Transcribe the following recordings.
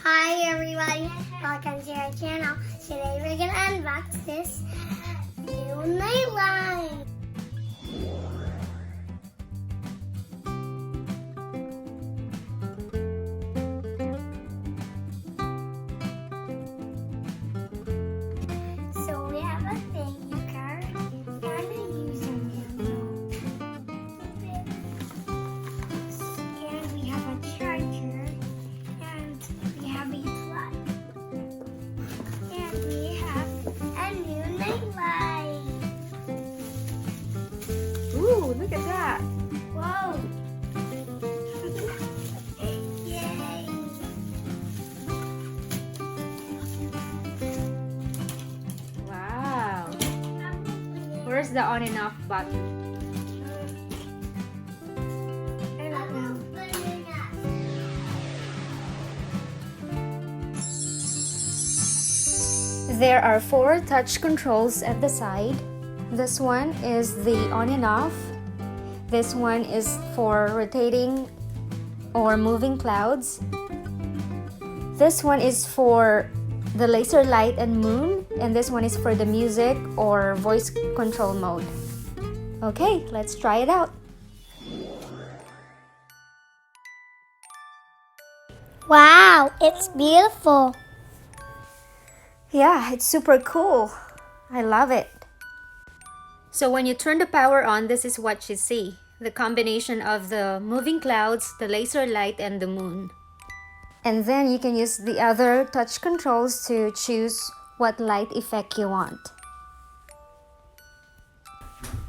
Hi everybody, welcome to our channel. Today we're gonna unbox this new nightlight. So we have a thank you card and a user manual. And we have a charger. And we have a plug. And we have a new nightlight. Ooh, look at that. Whoa! Yay! Wow. Where's the on and off button? I don't know. There are 4 touch controls at the side. This one is the on and off. This one is for rotating or moving clouds. This one is for the laser light and moon, and this one is for the music or voice control mode. Okay, let's try it out. Wow, it's beautiful. Yeah, it's super cool. I love it. So when you turn the power on, this is what you see. The combination of the moving clouds, the laser light, and the moon. And then you can use the other touch controls to choose what light effect you want.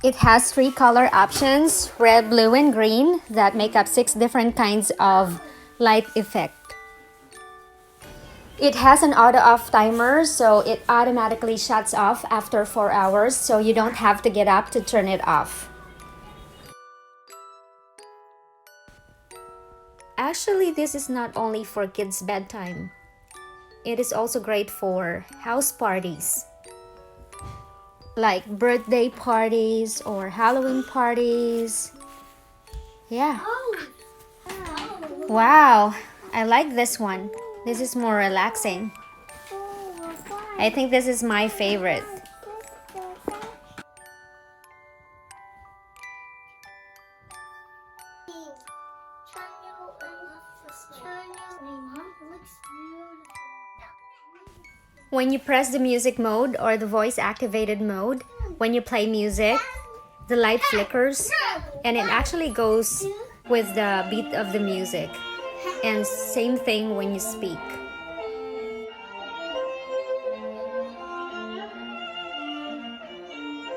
It has 3 color options, red, blue, and green, that make up 6 different kinds of light effect. It has an auto-off timer, so it automatically shuts off after 4 hours, so you don't have to get up to turn it off. Actually, this is not only for kids' bedtime. It is also great for house parties, like birthday parties or Halloween parties. Yeah. Wow, I like this one. This is more relaxing. I think this is my favorite. When you press the music mode or the voice activated mode, when you play music, the light flickers and it actually goes with the beat of the music. And same thing when you speak.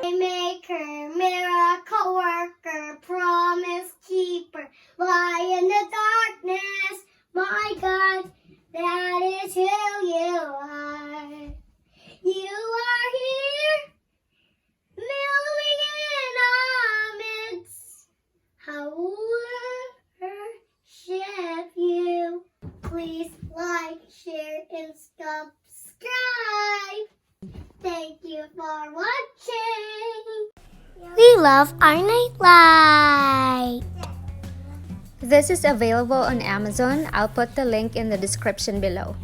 Maker, miracle worker, promise keeper, light in the darkness, my God, that is who you are. You are here, moving in our midst. How worship you. Please like, share, and subscribe. Thank you for watching. We love our nightlight. This is available on Amazon. I'll put the link in the description below.